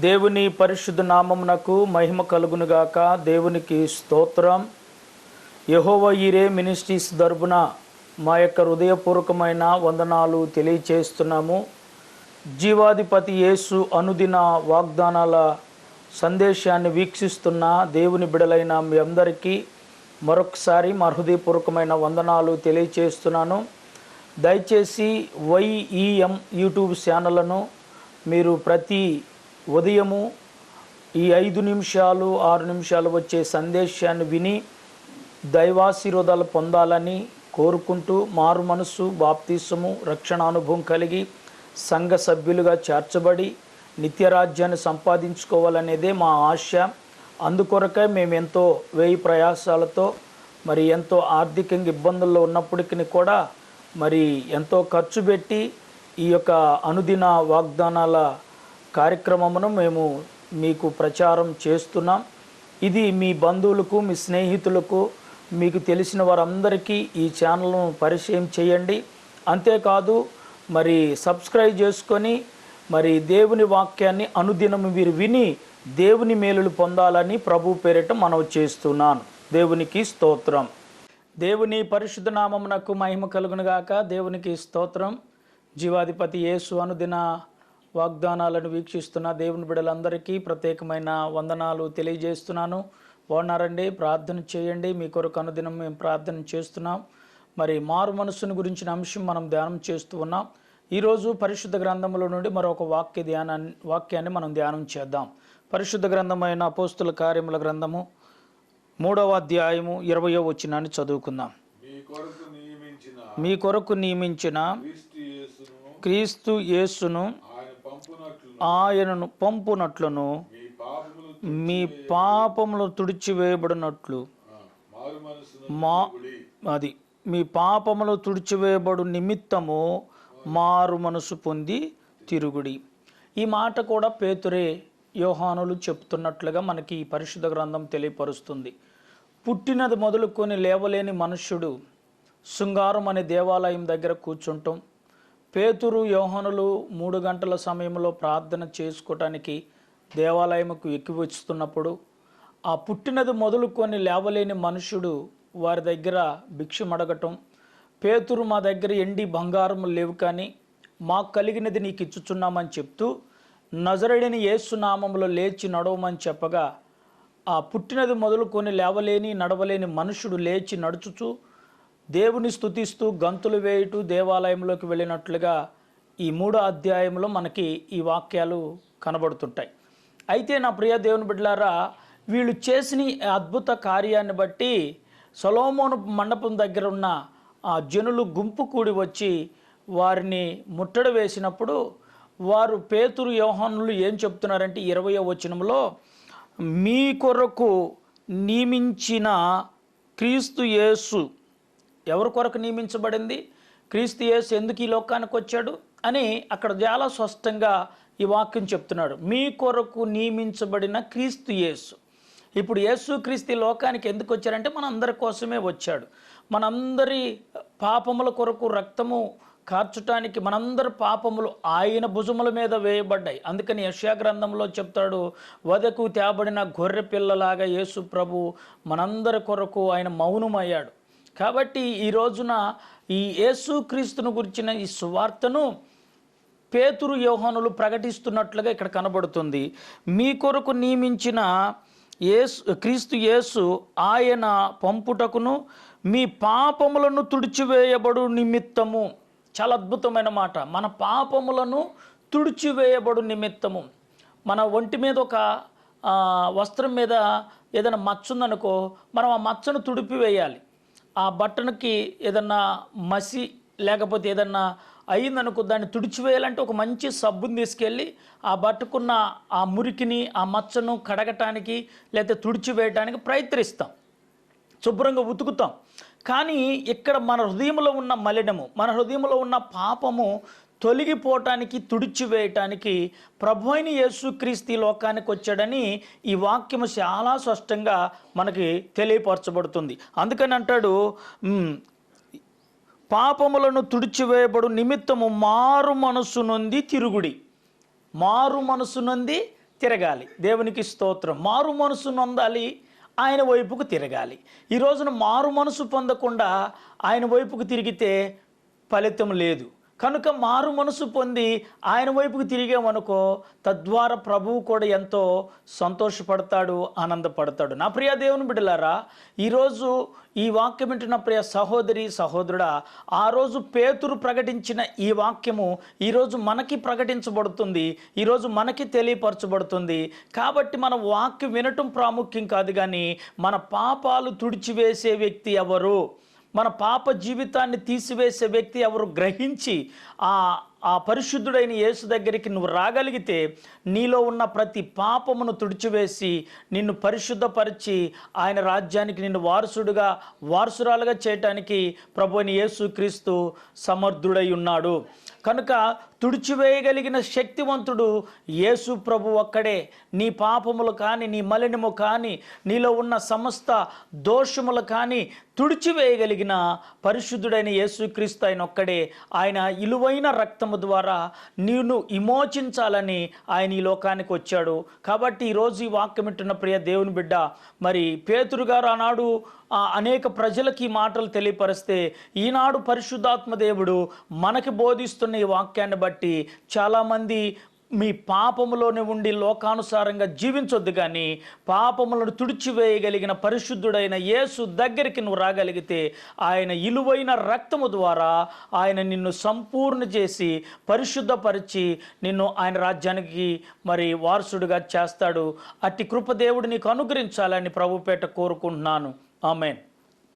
దేవుని పరిశుద్ధ నామమునకు మహిమ కలుగునుగాక. దేవునికి స్తోత్రం. యెహోవా ఈరే మినిస్ట్రీస్ తరపున మా యొక్క హృదయపూర్వకమైన వందనాలు తెలియచేస్తున్నాము. జీవాధిపతి యేసు అనుదిన వాగ్దానాల సందేశాన్ని వీక్షిస్తున్న దేవుని బిడలైన మీ అందరికీ మరొకసారి మా హృదయపూర్వకమైన వందనాలు తెలియచేస్తున్నాను. దయచేసి YEM యూట్యూబ్ ఛానళ్లను మీరు ప్రతి ఉదయము ఈ 5 నిమిషాలు 6 నిమిషాలు వచ్చే సందేశాన్ని విని దైవాశీర్వాదాలు పొందాలని కోరుకుంటూ మారు మనసు బాప్తీసము రక్షణ అనుభవం కలిగి సంఘ సభ్యులుగా చేర్చబడి నిత్యరాజ్యాన్ని సంపాదించుకోవాలనేదే మా ఆశ. అందుకొరకై మేము ఎంతో వ్యయ ప్రయాసాలతో మరి ఎంతో ఆర్థికంగా ఇబ్బందుల్లో ఉన్నప్పటికీ కూడా మరి ఎంతో ఖర్చు పెట్టి ఈ యొక్క అనుదిన వాగ్దానాల కార్యక్రమమును మేము మీకు ప్రచారం చేస్తున్నాం. ఇది మీ బంధువులకు మీ స్నేహితులకు మీకు తెలిసిన వారందరికీ ఈ ఛానల్ను పరిచయం చేయండి. అంతేకాదు మరి సబ్స్క్రైబ్ చేసుకొని మరి దేవుని వాక్యాన్ని అనుదినము మీరు విని దేవుని మేలులు పొందాలని ప్రభు పేరిట మనవి చేస్తున్నాను. దేవునికి స్తోత్రం. దేవుని పరిశుద్ధ నామమునకు మహిమ కలుగునుగాక. దేవునికి స్తోత్రం. జీవాధిపతి యేసు అనుదిన వాగ్దానాలను వీక్షిస్తున్న దేవుని బిడ్డలందరికీ ప్రత్యేకమైన వందనాలు తెలియజేస్తున్నాను. బాగున్నారండి? ప్రార్థన చేయండి. మీ కొరకు అనుదినం మేము ప్రార్థన చేస్తున్నాం. మరి మారు మనస్సును గురించిన అంశం మనం ధ్యానం చేస్తూ ఉన్నాం. ఈరోజు పరిశుద్ధ గ్రంథంలో నుండి మరొక వాక్యాన్ని మనం ధ్యానం చేద్దాం. పరిశుద్ధ గ్రంథమైన అపోస్తుల కార్యముల గ్రంథము 3వ అధ్యాయము 20వ వచనాన్ని చదువుకుందాం. మీ కొరకు నియమించిన క్రీస్తు యేసును ఆయనను పంపునట్లును మీ పాపములు తుడిచివేయబడినట్లు మీ పాపములు తుడిచివేయబడు నిమిత్తము మారు మనసు పొంది తిరుగుడి. ఈ మాట కూడా పేతురే యోహానులు చెప్తున్నట్లుగా మనకి ఈ పరిశుద్ధ గ్రంథం తెలియపరుస్తుంది. పుట్టినది మొదలుకొని లేవలేని మనుష్యుడు శృంగారం అనే దేవాలయం దగ్గర కూర్చుంటాం. పేతురు యోహానులు 3 గంటల సమయంలో ప్రార్థన చేసుకోవటానికి దేవాలయముకు ఎక్కి వస్తున్నప్పుడు ఆ పుట్టినది మొదలుకొని లేవలేని మనుషుడు వారి దగ్గర భిక్షం అడగటం, పేతురు మా దగ్గర ఎండి బంగారం లేవు కానీ మాకు కలిగినది నీకు ఇచ్చుచున్నామని చెప్తూ నజరేయుడైన యేసు నామములో లేచి నడవమని చెప్పగా ఆ పుట్టినది మొదలుకొని లేవలేని నడవలేని మనుషుడు లేచి నడుచుచు దేవుని స్తుతిస్తూ గంతులు వేయుటూ దేవాలయంలోకి వెళ్ళినట్లుగా ఈ 3వ అధ్యాయంలో మనకి ఈ వాక్యాలు కనబడుతుంటాయి. అయితే నా ప్రియ దేవుని బిడ్డలారా, వీళ్ళు చేసిన అద్భుత కార్యాన్ని బట్టి సొలొమోను మండపం దగ్గర ఉన్న ఆ జనులు గుంపు కూడి వచ్చి వారిని ముట్టడి వేసినప్పుడు వారు పేతురు యోహానులు ఏం చెప్తున్నారంటే 20వ వచనంలో మీ కొరకు నియమించిన క్రీస్తు యేసు. ఎవరి కొరకు నియమించబడింది? క్రీస్తు యేసు ఎందుకు ఈ లోకానికి వచ్చాడు అని అక్కడ చాలా స్పష్టంగా ఈ వాక్యం చెప్తున్నాడు. మీ కొరకు నియమించబడిన క్రీస్తు యేసు. ఇప్పుడు యేసు క్రీస్తు లోకానికి ఎందుకు వచ్చారంటే మనందరి కోసమే వచ్చాడు. మనందరి పాపముల కొరకు రక్తము కార్చటానికి మనందరి పాపములు ఆయన భుజముల మీద వేయబడ్డాయి. అందుకని యెషయా గ్రంథంలో చెప్తాడు, వధకు తేబడిన గొర్రె పిల్లలాగా యేసు ప్రభు మనందరి కొరకు ఆయన మౌనమయ్యాడు. కాబట్టి ఈ రోజున ఈ యేసు క్రీస్తును గురించిన ఈ సువార్తను పేతురు యోహానులు ప్రకటిస్తున్నట్లుగా ఇక్కడ కనబడుతుంది. మీ కొరకు నియమించిన క్రీస్తు యేసు ఆయన పంపుటకును మీ పాపములను తుడిచివేయబడు నిమిత్తము. చాలా అద్భుతమైన మాట. మన పాపములను తుడిచివేయబడు నిమిత్తము. మన ఒంటి మీద ఒక వస్త్రం మీద ఏదైనా మచ్చ ఉందనుకో, మనం ఆ మచ్చను తుడిపివేయాలి. ఆ బట్టనికి ఏదన్నా మసి లేకపోతే ఏదన్నా అయిందనుకో, దాన్ని తుడిచివేయాలంటే ఒక మంచి సబ్బుని తీసుకెళ్ళి ఆ బట్టకున్న ఆ మురికిని ఆ మచ్చను కడగటానికి లేకపోతే తుడిచివేయటానికి ప్రయత్నిస్తాం, శుభ్రంగా ఉతుకుతాం. కానీ ఇక్కడ మన హృదయంలో ఉన్న మలినము, మన హృదయంలో ఉన్న పాపము తొలగిపోవటానికి తుడిచివేయటానికి ప్రభు అయిన యేసుక్రీస్తు లోకానికి వచ్చాడని ఈ వాక్యము చాలా స్పష్టంగా మనకి తెలియపరచబడుతుంది. అందుకని అంటాడు, పాపములను తుడిచివేయబడు నిమిత్తము మారు మనసు నొంది తిరుగుడి. మారు మనసు నొంది తిరగాలి. దేవునికి స్తోత్రం. మారు మనసు నొందాలి, ఆయన వైపుకు తిరగాలి. ఈ రోజున మారు మనసు పొందకుండా ఆయన వైపుకు తిరిగితే ఫలితం లేదు. కనుక మారు మనసు పొంది ఆయన వైపుకు తిరిగామనుకో, తద్వారా ప్రభువు కూడా ఎంతో సంతోషపడతాడు, ఆనందపడతాడు. నా ప్రియ దేవుని బిడ్డలారా, ఈరోజు ఈ వాక్యం వింటున్న ప్రియ సహోదరి సహోదరుడా, ఆ రోజు పేతురు ప్రకటించిన ఈ వాక్యము ఈరోజు మనకి ప్రకటించబడుతుంది, ఈరోజు మనకి తెలియపరచబడుతుంది. కాబట్టి మన వాక్యం వినటం ప్రాముఖ్యం కాదు, కానీ మన పాపాలు తుడిచివేసే వ్యక్తి ఎవరు, మన పాప జీవితాన్ని తీసివేసే వ్యక్తి ఎవరు గ్రహించి ఆ పరిశుద్ధుడైన యేసు దగ్గరికి నువ్వు రాగలిగితే నీలో ఉన్న ప్రతి పాపమును తుడిచివేసి నిన్ను పరిశుద్ధపరిచి ఆయన రాజ్యానికి నిన్ను వారసురాలుగా చేయటానికి ప్రభువైన యేసుక్రీస్తు సమర్థుడై ఉన్నాడు. కనుక తుడిచివేయగలిగిన శక్తివంతుడు యేసు ప్రభు ఒక్కడే. నీ పాపములు కానీ, నీ మలినము కానీ, నీలో ఉన్న సమస్త దోషములు కానీ తుడిచివేయగలిగిన పరిశుద్ధుడైన యేసుక్రీస్తు ఆయన ఒక్కడే. ఆయన ఇలువైన రక్తము ద్వారా నీవు విమోచించాలని ఆయన ఈ లోకానికి వచ్చాడు. కాబట్టి ఈరోజు ఈ వాక్యం వింటున్న ప్రియ దేవుని బిడ్డ, మరి పేతురు గారు ఆనాడు అనేక ప్రజలకి ఈ మాటలు తెలియపరిస్తే, ఈనాడు పరిశుద్ధాత్మ దేవుడు మనకి బోధిస్తున్న ఈ వాక్యాన్ని బట్టి చాలామంది మీ పాపములోనే ఉండి లోకానుసారంగా జీవించొద్దు, కానీ పాపములను తుడిచివేయగలిగిన పరిశుద్ధుడైన యేసు దగ్గరికి నువ్వు రాగలిగితే ఆయన ఇలువైన రక్తము ద్వారా ఆయన నిన్ను సంపూర్ణ చేసి పరిశుద్ధపరిచి నిన్ను ఆయన రాజ్యానికి మరి వారసుడిగా చేస్తాడు. అట్టి కృప దేవుడు నీకు అనుగ్రహించాలని ప్రభుపేట కోరుకుంటున్నాను. ఆమేన్.